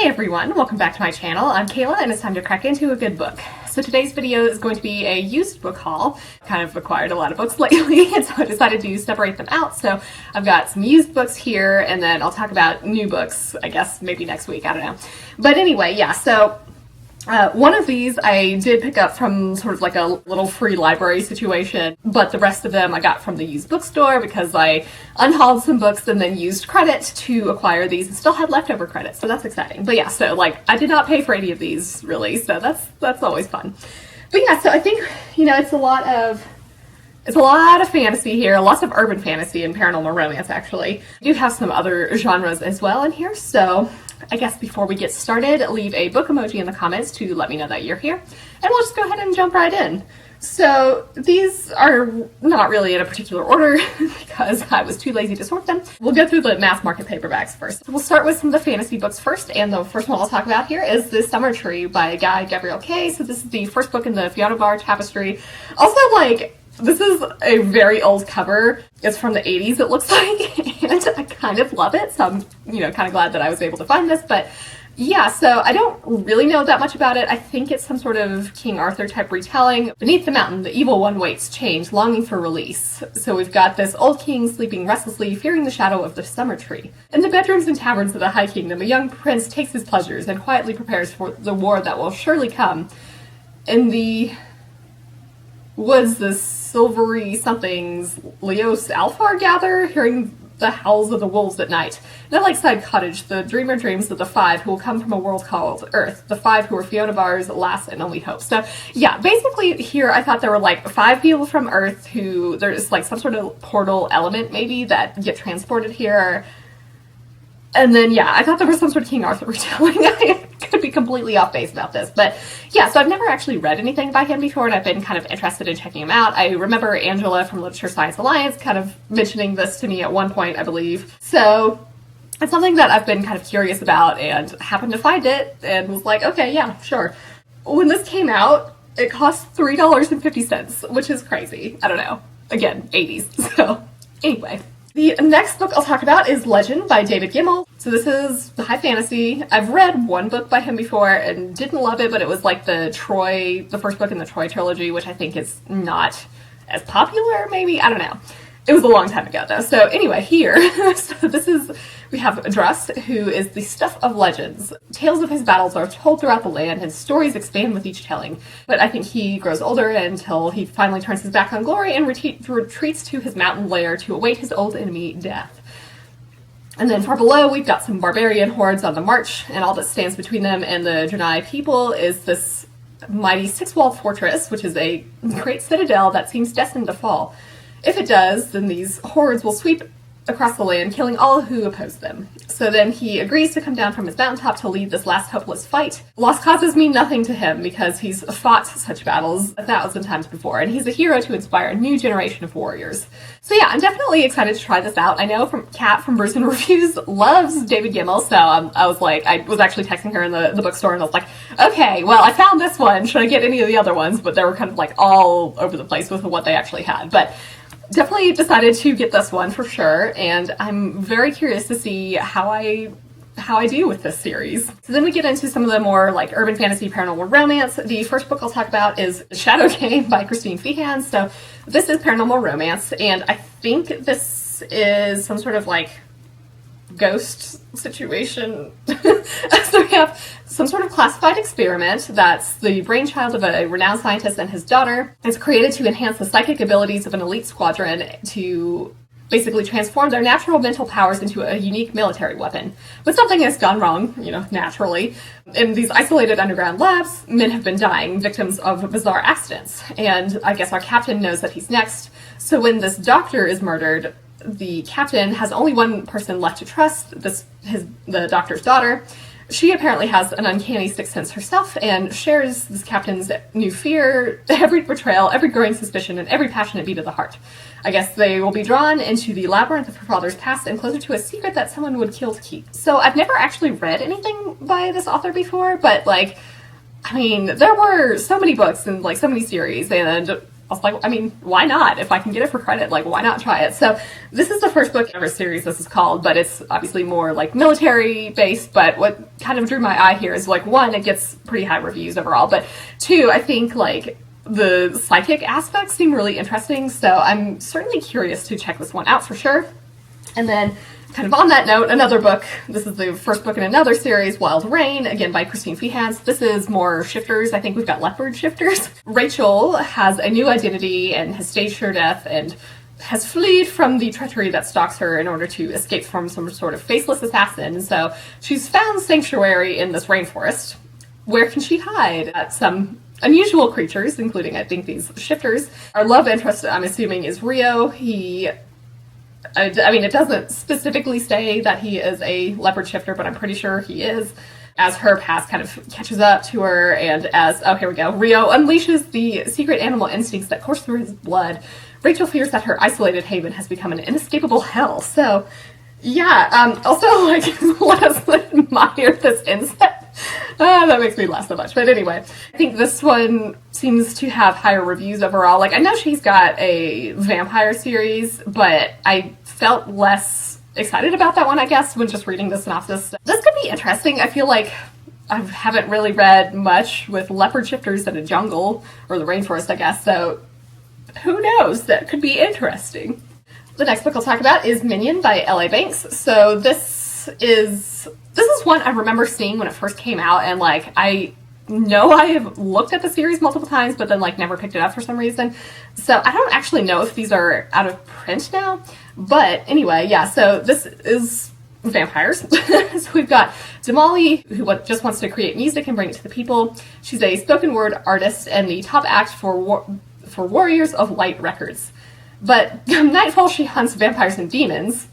Hey everyone, welcome back to my channel. I'm Kayla and it's time to crack into a good book. So today's video is going to be a used book haul. Kind of acquired a lot of books lately and so I decided to separate them out. So I've got some used books here and then I'll talk about new books, I guess maybe next week, I don't know. But anyway, yeah, so one of these I did pick up from sort of like a little free library situation, but the rest of them I got from the used bookstore because I unhauled some books and then used credit to acquire these and still had leftover credit, so that's exciting. But yeah, so like I did not pay for any of these really, so that's always fun. But yeah, so I think, you know, it's a lot of fantasy here, lots of urban fantasy and paranormal romance actually. I do have some other genres as well in here, so I guess before we get started, leave a book emoji in the comments to let me know that you're here, and we'll just go ahead and jump right in. So these are not really in a particular order because I was too lazy to sort them. We'll go through the mass market paperbacks first. We'll start with some of the fantasy books first, and the first one I'll talk about here is The Summer Tree by Gavriel. So this is the first book in the Fiona Bar tapestry. Also, like, this is a very old cover. It's from the 80s, it looks like, and I kind of love it, so I'm, you know, kind of glad that I was able to find this. But yeah, so I don't really know that much about it. I think it's some sort of King Arthur type retelling. Beneath the mountain, the evil one waits change, longing for release. So we've got this old king sleeping restlessly, fearing the shadow of the summer tree. In the bedrooms and taverns of the High Kingdom, a young prince takes his pleasures and quietly prepares for the war that will surely come. In the woods, the silvery somethings Leos Alfar gather, hearing the howls of the wolves at night. In a lakeside cottage, the dreamer dreams of the five who will come from a world called Earth, the five who are Fiona Barr's last and only hope. So yeah, basically here I thought there were like 5 people from Earth who, there's like some sort of portal element maybe that get transported here. And then, yeah, I thought there was some sort of King Arthur retelling. I could be completely off base about this. But yeah, so I've never actually read anything by him before, and I've been kind of interested in checking him out. I remember Angela from Literature Science Alliance kind of mentioning this to me at one point, I believe. So it's something that I've been kind of curious about and happened to find it and was like, okay, yeah, sure. When this came out, it cost $3.50, which is crazy. I don't know. Again, 80s. So anyway. The next book I'll talk about is Legend by David Gemmell. So this is high fantasy. I've read one book by him before and didn't love it, but it was like the first book in the Troy trilogy, which I think is not as popular, maybe? I don't know. It was a long time ago though. So anyway, here, we have Durst, who is the stuff of legends. Tales of his battles are told throughout the land and stories expand with each telling. But I think he grows older until he finally turns his back on glory and retreats to his mountain lair to await his old enemy, death. And then far below, we've got some barbarian hordes on the march, and all that stands between them and the Gini people is this mighty 6-walled fortress, which is a great citadel that seems destined to fall. If it does, then these hordes will sweep across the land, killing all who oppose them. So then he agrees to come down from his mountaintop to lead this last hopeless fight. Lost causes mean nothing to him because he's fought such battles 1,000 times before, and he's a hero to inspire a new generation of warriors. So yeah, I'm definitely excited to try this out. I know Kat from Bruce and Reviews loves David Gemmell, so I was like, I was actually texting her in the bookstore and I was like, okay, well, I found this one. Should I get any of the other ones? But they were kind of like all over the place with what they actually had. But definitely decided to get this one for sure, and I'm very curious to see how I do with this series. So then we get into some of the more like urban fantasy paranormal romance. The first book I'll talk about is Shadow Caine by Feehan. So this is paranormal romance, and I think this is some sort of like ghost situation. So we have some sort of classified experiment that's the brainchild of a renowned scientist and his daughter. It's created to enhance the psychic abilities of an elite squadron to basically transform their natural mental powers into a unique military weapon. But something has gone wrong, you know, naturally. In these isolated underground labs, men have been dying, victims of bizarre accidents. And I guess our captain knows that he's next. So when this doctor is murdered, the captain has only one person left to trust, the doctor's daughter. She apparently has an uncanny sixth sense herself and shares this captain's new fear, every betrayal, every growing suspicion, and every passionate beat of the heart. I guess they will be drawn into the labyrinth of her father's past and closer to a secret that someone would kill to keep. So I've never actually read anything by this author before, but like, I mean, there were so many books and like so many series, and I was like, I mean, why not? If I can get it for credit, like, why not try it? So this is the first book ever series this is called, but it's obviously more like military based. But what kind of drew my eye here is like, one, it gets pretty high reviews overall, but two, I think like the psychic aspects seem really interesting. So I'm certainly curious to check this one out for sure. And then kind of on that note, another book. This is the first book in another series, Wild Rain, again by Christine Feehan. This is more shifters. I think we've got leopard shifters. Rachel has a new identity and has staged her death and has fled from the treachery that stalks her in order to escape from some sort of faceless assassin. And so she's found sanctuary in this rainforest. Where can she hide? Some unusual creatures, including, I think, these shifters. Our love interest, I'm assuming, is Rio. I mean, it doesn't specifically say that he is a leopard shifter, but I'm pretty sure he is. As her past kind of catches up to her, and as, oh, here we go, Rio unleashes the secret animal instincts that course through his blood, Rachel fears that her isolated haven has become an inescapable hell. So, yeah, also, like, let us admire this insect. That makes me laugh so much. But anyway, I think this one seems to have higher reviews overall. Like, I know she's got a vampire series, but I felt less excited about that one, I guess, when just reading the synopsis. This could be interesting. I feel like I haven't really read much with leopard shifters in a jungle, or the rainforest, I guess, so who knows? That could be interesting. The next book I'll talk about is Minion by L.A. Banks. So this is one I remember seeing when it first came out, and like I know I have looked at the series multiple times, but then like never picked it up for some reason. So I don't actually know if these are out of print now. But anyway, yeah, so this is vampires. So we've got Damali, who just wants to create music and bring it to the people. She's a spoken word artist and the top act for Warriors of Light Records. But nightfall, she hunts vampires and demons.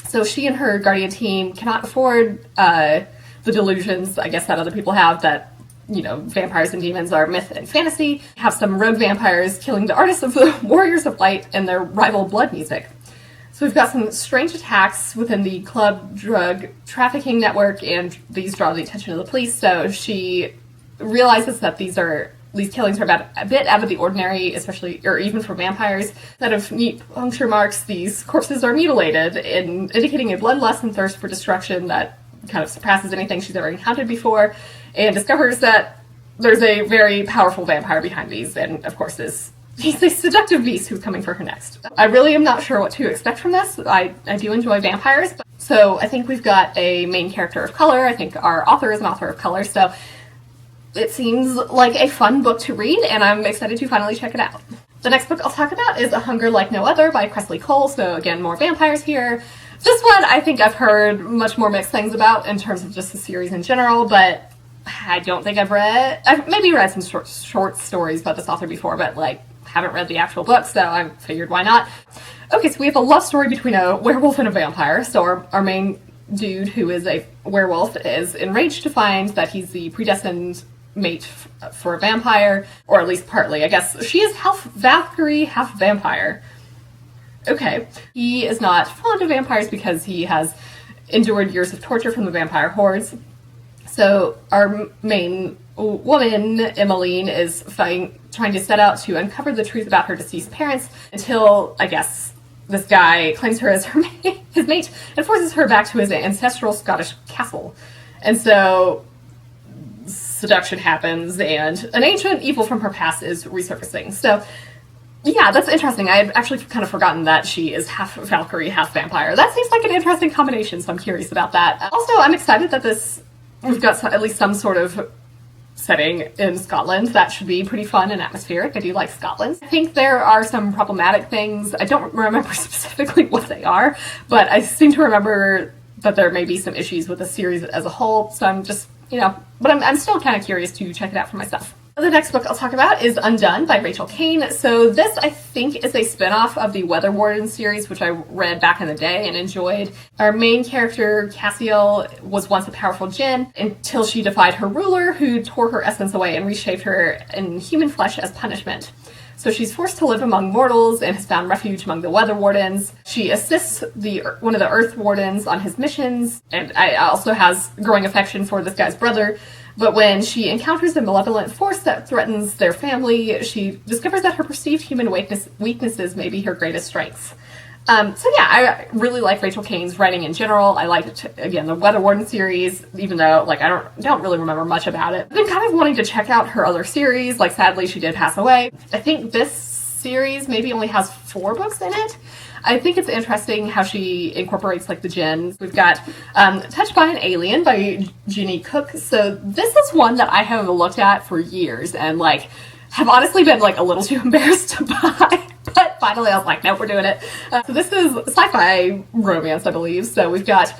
So she and her guardian team cannot afford the delusions, I guess, that other people have, that, you know, vampires and demons are myth and fantasy. Have some rogue vampires killing the artists of the Warriors of Light and their rival blood music. So we've got some strange attacks within the club drug trafficking network, and these draw the attention of the police. So she realizes that these killings are a bit out of the ordinary, especially, or even for vampires. Instead of neat puncture marks, these corpses are mutilated, indicating a bloodlust and thirst for destruction that kind of surpasses anything she's ever encountered before, and discovers that there's a very powerful vampire behind these, and of course he's a seductive beast who's coming for her next. I really am not sure what to expect from this. I do enjoy vampires, so I think we've got a main character of color. I think our author is an author of color, so it seems like a fun book to read, and I'm excited to finally check it out. The next book I'll talk about is A Hunger Like No Other by Kresley Cole, so again, more vampires here. This one I think I've heard much more mixed things about in terms of just the series in general, but I don't think I've maybe read some short stories about this author before, but like haven't read the actual book, so I figured why not. Okay, so we have a love story between a werewolf and a vampire. So our main dude, who is a werewolf, is enraged to find that he's the predestined mate for a vampire, or at least partly. I guess she is half Valkyrie, half vampire. Okay. He is not fond of vampires because he has endured years of torture from the vampire hordes. So our main woman, Emmeline, is trying to set out to uncover the truth about her deceased parents until, I guess, this guy claims her as his mate and forces her back to his ancestral Scottish castle. And so seduction happens, and an ancient evil from her past is resurfacing. So yeah, that's interesting. I had actually kind of forgotten that she is half Valkyrie, half vampire. That seems like an interesting combination, so I'm curious about that. Also, I'm excited that we've got at least some sort of setting in Scotland. That should be pretty fun and atmospheric. I do like Scotland. I think there are some problematic things. I don't remember specifically what they are, but I seem to remember that there may be some issues with the series as a whole, so I'm just, but I'm still kind of curious to check it out for myself. The next book I'll talk about is Undone by Rachel Caine. So this, I think, is a spin-off of the Weather Warden series, which I read back in the day and enjoyed. Our main character, Cassiel, was once a powerful djinn until she defied her ruler, who tore her essence away and reshaped her in human flesh as punishment. So she's forced to live among mortals and has found refuge among the Weather Wardens. She assists one of the Earth Wardens on his missions, and also has growing affection for this guy's brother, But when she encounters a malevolent force that threatens their family, she discovers that her perceived human weaknesses may be her greatest strengths. So yeah, I really like Rachel Caine's writing in general. I liked, again, the Weather Warden series, even though, like, I don't really remember much about it. I've been kind of wanting to check out her other series. Like, sadly, she did pass away. I think this series maybe only has 4 books in it. I think it's interesting how she incorporates, like, the gens. We've got Touched by an Alien by Gini Koch. So this is one that I have looked at for years and, like, have honestly been, like, a little too embarrassed to buy. But finally I was like, nope, we're doing it. So this is sci-fi romance, I believe. So we've got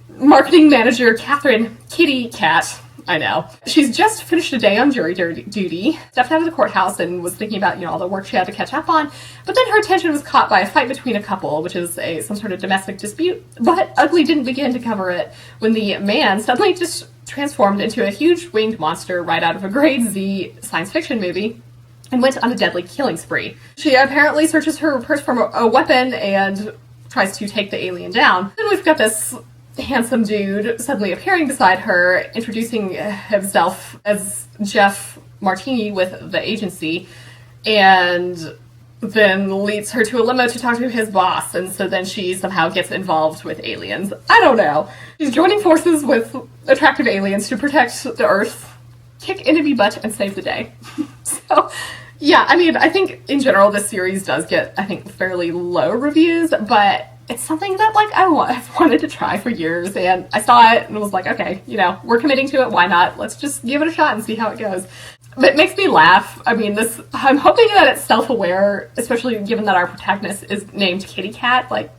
marketing manager Catherine Kitty Cat. I know. She's just finished a day on jury duty, stepped out of the courthouse and was thinking about, all the work she had to catch up on. But then her attention was caught by a fight between a couple, which is some sort of domestic dispute. But Ugly didn't begin to cover it when the man suddenly just transformed into a huge winged monster right out of a grade Z science fiction movie and went on a deadly killing spree. She apparently searches her purse for a weapon and tries to take the alien down. Then we've got this handsome dude suddenly appearing beside her, introducing himself as Jeff Martini with the agency, and then leads her to a limo to talk to his boss, and so then she somehow gets involved with aliens. I don't know. She's joining forces with attractive aliens to protect the Earth, kick enemy butt, and save the day. So, yeah, I mean, I think in general this series does get, I think, fairly low reviews, but it's something that, like, I've wanted to try for years, and I saw it and was like, okay, we're committing to it, why not? Let's just give it a shot and see how it goes. But it makes me laugh. I mean, I'm hoping that it's self-aware, especially given that our protagonist is named Kitty Cat. Like,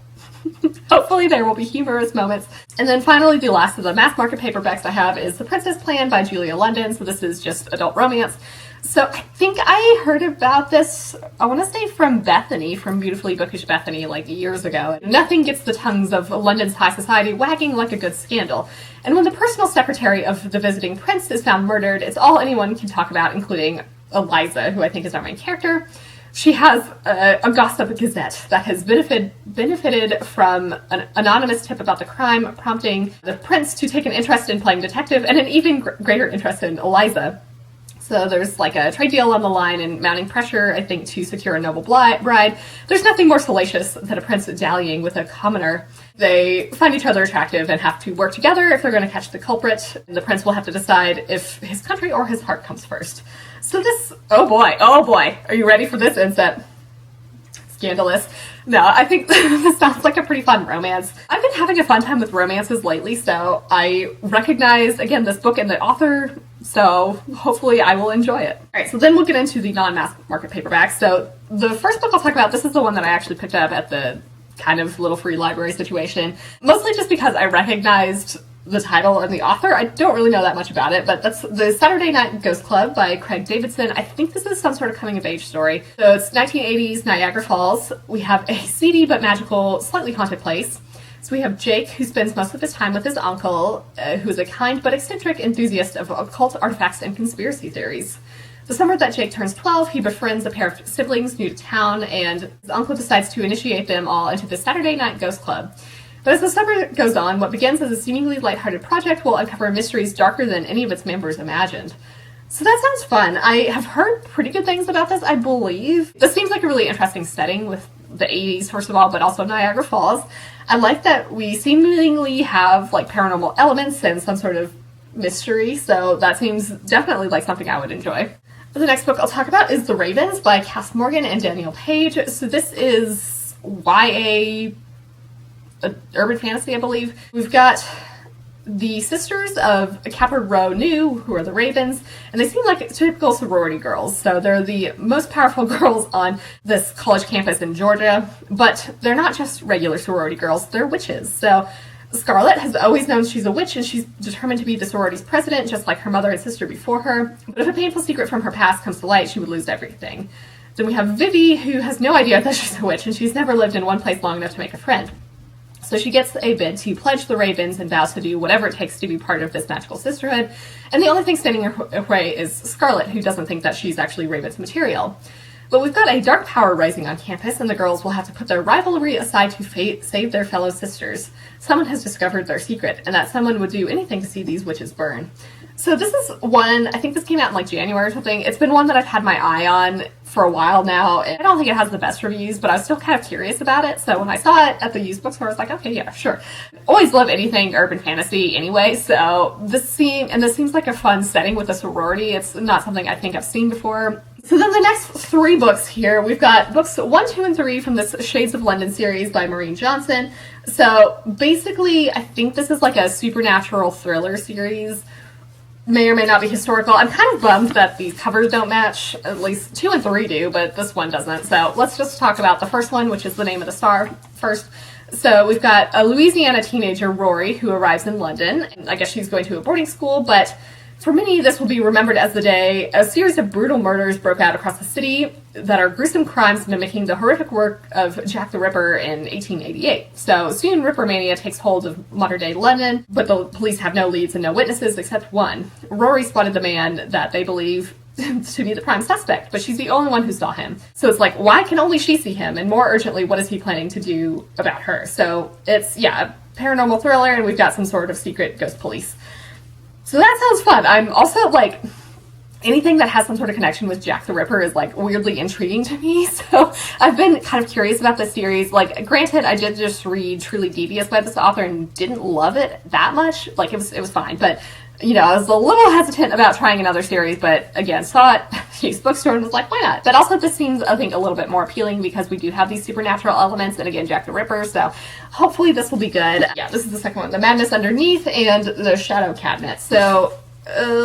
hopefully there will be humorous moments. And then finally, the last of the mass market paperbacks I have is The Princess Plan by Julia London. So this is just adult romance. So I think I heard about this, I want to say from Bethany, from Beautifully Bookish Bethany, like years ago. Nothing gets the tongues of London's high society wagging like a good scandal. And when the personal secretary of the visiting prince is found murdered, it's all anyone can talk about, including Eliza, who I think is our main character. She has a gossip gazette that has benefited from an anonymous tip about the crime, prompting the prince to take an interest in playing detective and an even greater interest in Eliza. So there's like a trade deal on the line and mounting pressure, I think, to secure a noble bride. There's nothing more salacious than a prince dallying with a commoner. They find each other attractive and have to work together if they're going to catch the culprit. The prince will have to decide if his country or his heart comes first. So this, oh boy, are you ready for this inset? Scandalous. No, I think this sounds like a pretty fun romance. I've been having a fun time with romances lately, so I recognize, again, this book and the author, so hopefully I will enjoy it. Alright, so then we'll get into the non-mass market paperbacks. So the first book I'll talk about, this is the one that I actually picked up at the kind of little free library situation, mostly just because I recognized the title and the author. I don't really know that much about it, but that's The Saturday Night Ghost Club by Davidson. I think this is some sort of coming-of-age story. So it's 1980s Niagara Falls. We have a seedy but magical, slightly haunted place. So we have Jake, who spends most of his time with his uncle, who is a kind but eccentric enthusiast of occult artifacts and conspiracy theories. The summer that Jake turns 12, he befriends a pair of siblings new to town, and his uncle decides to initiate them all into the Saturday Night Ghost Club. But as the summer goes on, what begins as a seemingly lighthearted project will uncover mysteries darker than any of its members imagined. So that sounds fun. I have heard pretty good things about this, I believe. This seems like a really interesting setting with the 80s, first of all, but also Niagara Falls. I like that we seemingly have like paranormal elements and some sort of mystery, so that seems definitely like something I would enjoy. The next book I'll talk about is The Ravens by Cass Morgan and Danielle Paige. So this is YA urban fantasy, I believe. We've got the sisters of Capard Row New, who are the Ravens, and they seem like typical sorority girls. So they're the most powerful girls on this college campus in Georgia, but they're not just regular sorority girls, they're witches. So Scarlett has always known she's a witch, and she's determined to be the sorority's president, just like her mother and sister before her. But if a painful secret from her past comes to light, she would lose everything. Then we have Vivi, who has no idea that she's a witch, and she's never lived in one place long enough to make a friend. So she gets a bid to pledge the Ravens and vows to do whatever it takes to be part of this magical sisterhood. And the only thing standing in her way is Scarlett, who doesn't think that she's actually Raven's material. But we've got a dark power rising on campus, and the girls will have to put their rivalry aside to save their fellow sisters. Someone has discovered their secret, and that someone would do anything to see these witches burn. So this is one, I think this came out in like January or something. It's been one that I've had my eye on for a while now. I don't think it has the best reviews, but I was still kind of curious about it. So when I saw it at the used bookstore, I was like, okay, yeah, sure. Always love anything urban fantasy anyway. So this seems like a fun setting with a sorority. It's not something I think I've seen before. So then the next 3 books here, we've got books 1, 2, and 3 from this Shades of London series by Maureen Johnson. So basically, I think this is like a supernatural thriller series. May or may not be historical. I'm kind of bummed that the covers don't match. At least 2 and 3 do, but this one doesn't. So let's just talk about the first one, which is The Name of the Star first. So we've got a Louisiana teenager, Rory, who arrives in London. I guess she's going to a boarding school, but for many, this will be remembered as the day a series of brutal murders broke out across the city that are gruesome crimes mimicking the horrific work of Jack the Ripper in 1888. So soon Ripper mania takes hold of modern-day London, but the police have no leads and no witnesses except one. Rory spotted the man that they believe to be the prime suspect, but she's the only one who saw him. So it's like, why can only she see him? And more urgently, what is he planning to do about her? So it's, yeah, a paranormal thriller, and we've got some sort of secret ghost police. So that sounds fun. I'm also, like, anything that has some sort of connection with Jack the Ripper is, like, weirdly intriguing to me. So I've been kind of curious about this series. Like, granted, I did just read Truly Devious by this author and didn't love it that much. Like, it was fine. But, you know, I was a little hesitant about trying another series. But, again, saw it at used bookstore and was like, why not? But also this seems, I think, a little bit more appealing because we do have these supernatural elements. And, again, Jack the Ripper. So hopefully this will be good. Yeah, this is the second one. The Madness Underneath and The Shadow Cabinet. So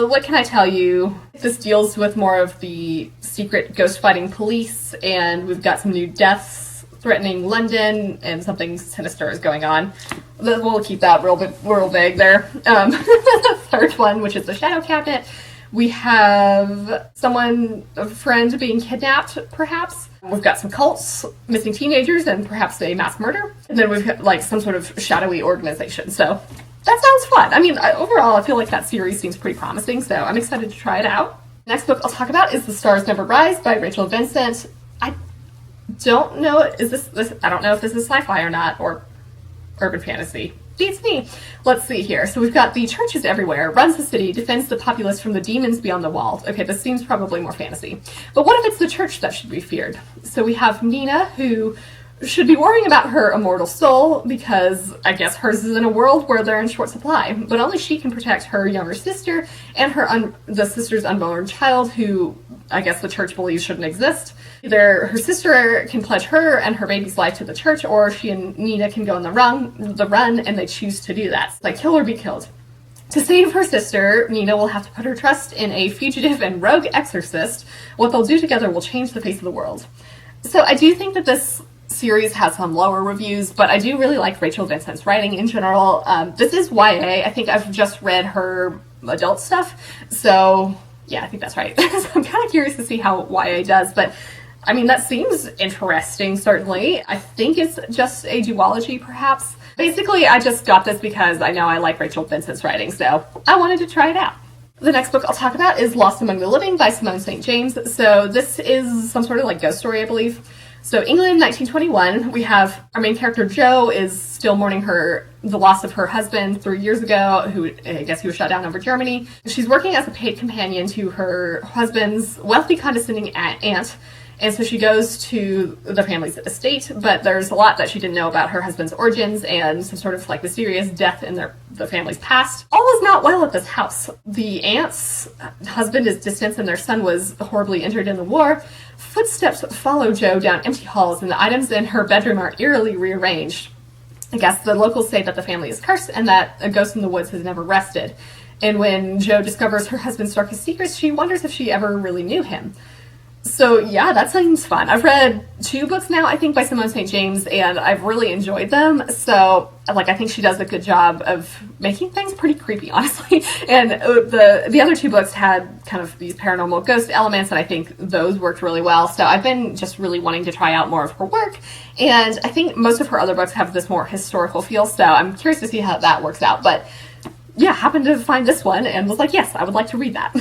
what can I tell you? This deals with more of the secret ghost fighting police, and we've got some new deaths threatening London, and something sinister is going on. We'll keep that real vague there. The third one, which is The Shadow Cabinet, we have a friend being kidnapped, perhaps. We've got some cults, missing teenagers, and perhaps a mass murder. And then we've got like some sort of shadowy organization. So that sounds fun. I mean, overall, I feel like that series seems pretty promising, so I'm excited to try it out. Next book I'll talk about is The Stars Never Rise by Rachel Vincent. I don't know, I don't know if this is sci-fi or not, or urban fantasy. Beats me. Let's see here. So we've got the church is everywhere, runs the city, defends the populace from the demons beyond the walls. Okay, this seems probably more fantasy. But what if it's the church that should be feared? So we have Nina, who should be worrying about her immortal soul because I guess hers is in a world where they're in short supply, but only she can protect her younger sister and the sister's unborn child, who I guess the church believes shouldn't exist. Either her sister can pledge her and her baby's life to the church, or she and Nina can go on the run, and they choose to do that. It's like kill or be killed. To save her sister, Nina will have to put her trust in a fugitive and rogue exorcist. What they'll do together will change the face of the world. So I do think that this series has some lower reviews, but I do really like Rachel Vincent's writing in general. This is YA. I think I've just read her adult stuff, so yeah, I think that's right. So I'm kind of curious to see how YA does, but I mean, that seems interesting, certainly. I think it's just a duology, perhaps. Basically, I just got this because I know I like Rachel Vincent's writing, so I wanted to try it out. The next book I'll talk about is Lost Among the Living by Simone St. James. So this is some sort of like ghost story, I believe. So England, 1921, we have our main character Jo is still mourning the loss of her husband 3 years ago, who I guess he was shot down over Germany. She's working as a paid companion to her husband's wealthy, condescending aunt. And so she goes to the family's estate, but there's a lot that she didn't know about her husband's origins and some sort of like mysterious death in the family's past. All is not well at this house. The aunt's husband is distant and their son was horribly injured in the war. Footsteps follow Jo down empty halls, and the items in her bedroom are eerily rearranged. I guess the locals say that the family is cursed and that a ghost in the woods has never rested. And when Jo discovers her husband's darkest secrets, she wonders if she ever really knew him. So yeah, that seems fun. I've read 2 books now, I think, by Simone St. James, and I've really enjoyed them. So, like, I think she does a good job of making things pretty creepy, honestly. And the other 2 books had kind of these paranormal ghost elements, and I think those worked really well. So I've been just really wanting to try out more of her work, and I think most of her other books have this more historical feel, so I'm curious to see how that works out. But yeah, happened to find this one and was like, yes, I would like to read that.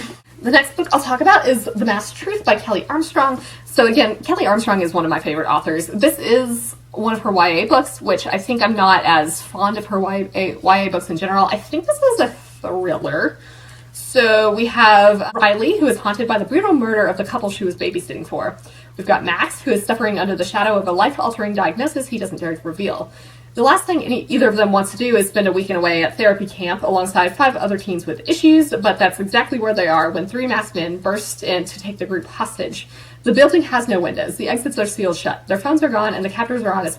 The next book I'll talk about is The Masked Truth by Kelley Armstrong. So again, Kelley Armstrong is one of my favorite authors. This is one of her YA books, which I think I'm not as fond of her YA books in general. I think this is a thriller. So we have Riley, who is haunted by the brutal murder of the couple she was babysitting for. We've got Max, who is suffering under the shadow of a life-altering diagnosis he doesn't dare to reveal. The last thing either of them wants to do is spend a weekend away at therapy camp alongside 5 other teens with issues, but that's exactly where they are when 3 masked men burst in to take the group hostage. The building has no windows, the exits are sealed shut, their phones are gone, and the captors are on a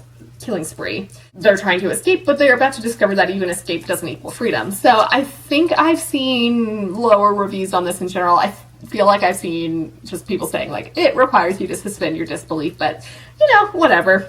killing spree. They're trying to escape, but they are about to discover that even escape doesn't equal freedom. So I think I've seen lower reviews on this in general. I feel like I've seen just people saying, like, it requires you to suspend your disbelief, but, you know, whatever.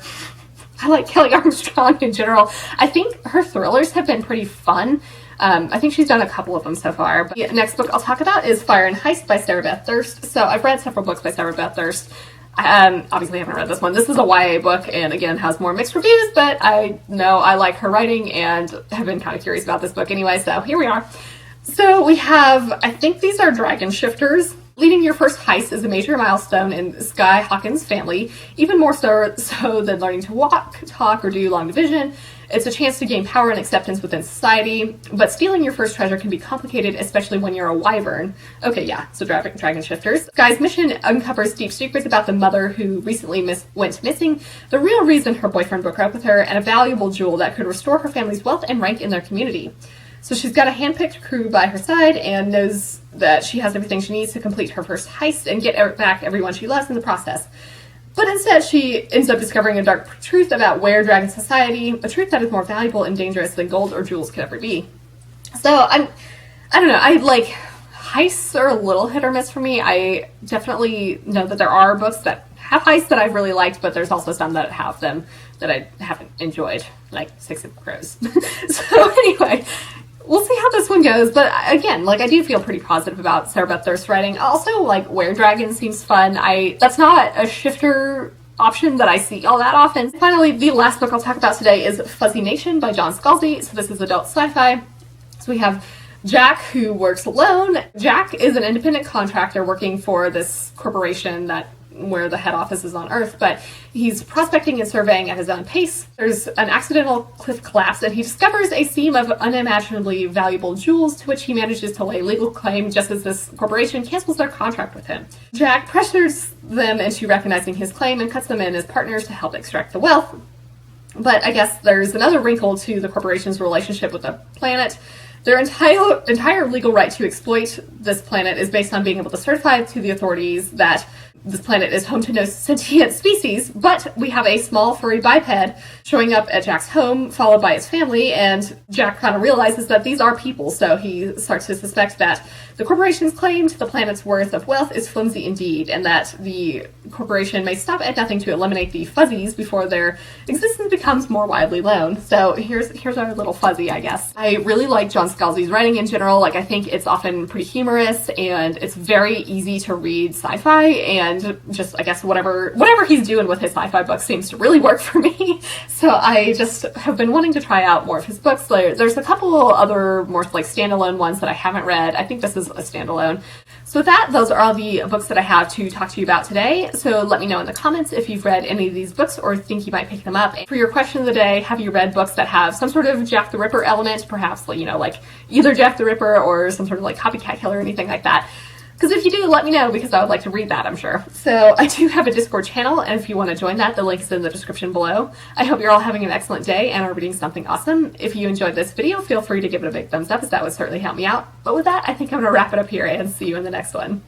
I like Kelley Armstrong in general. I think her thrillers have been pretty fun. I think she's done a couple of them so far. But the next book I'll talk about is Fire and Heist by Sarah Beth Durst. So I've read several books by Sarah Beth Durst. Obviously I haven't read this one. This is a YA book and again has more mixed reviews, but I know I like her writing and have been kind of curious about this book anyway, so here we are. So we have, I think these are dragon shifters. Leading your first heist is a major milestone in Sky Hawkins' family, even more so than learning to walk, talk, or do long division. It's a chance to gain power and acceptance within society, but stealing your first treasure can be complicated, especially when you're a wyvern. Okay, yeah, so dragon shifters. Sky's mission uncovers deep secrets about the mother who recently went missing, the real reason her boyfriend broke up with her, and a valuable jewel that could restore her family's wealth and rank in their community. So she's got a hand-picked crew by her side and knows that she has everything she needs to complete her first heist and get back everyone she loves in the process. But instead, she ends up discovering a dark truth about were dragon society, a truth that is more valuable and dangerous than gold or jewels could ever be. So I don't know, heists are a little hit or miss for me. I definitely know that there are books that have heists that I've really liked, but there's also some that have them that I haven't enjoyed, like Six of Crows. So anyway, we'll see how this one goes, but again, I do feel pretty positive about Sarah Beth Durst's writing. Also, Were Dragon seems fun. That's not a shifter option that I see all that often. Finally, the last book I'll talk about today is Fuzzy Nation by John Scalzi. So this is adult sci-fi. So we have Jack, who works alone. Jack is an independent contractor working for this corporation where the head office is on Earth, but he's prospecting and surveying at his own pace. There's an accidental cliff collapse, and he discovers a seam of unimaginably valuable jewels to which he manages to lay legal claim just as this corporation cancels their contract with him. Jack pressures them into recognizing his claim and cuts them in as partners to help extract the wealth. But I guess there's another wrinkle to the corporation's relationship with the planet. Their entire legal right to exploit this planet is based on being able to certify to the authorities that this planet is home to no sentient species, but we have a small furry biped showing up at Jack's home, followed by his family, and Jack kind of realizes that these are people, so he starts to suspect that the corporation's claim to the planet's worth of wealth is flimsy indeed, and that the corporation may stop at nothing to eliminate the fuzzies before their existence becomes more widely known. So here's our little fuzzy, I guess. I really like John Scalzi's writing in general. I think it's often pretty humorous, and it's very easy to read sci-fi, and just, I guess, whatever he's doing with his sci-fi books seems to really work for me. So I just have been wanting to try out more of his books. There's a couple other more standalone ones that I haven't read. I think this is a standalone. So with that, those are all the books that I have to talk to you about today. So let me know in the comments if you've read any of these books or think you might pick them up. For your question of the day, have you read books that have some sort of Jack the Ripper element, perhaps, either Jack the Ripper or some sort of copycat killer or anything like that? Because if you do, let me know, because I would like to read that, I'm sure. So I do have a Discord channel, and if you want to join that, the link is in the description below. I hope you're all having an excellent day and are reading something awesome. If you enjoyed this video, feel free to give it a big thumbs up, as that would certainly help me out. But with that, I think I'm going to wrap it up here and see you in the next one.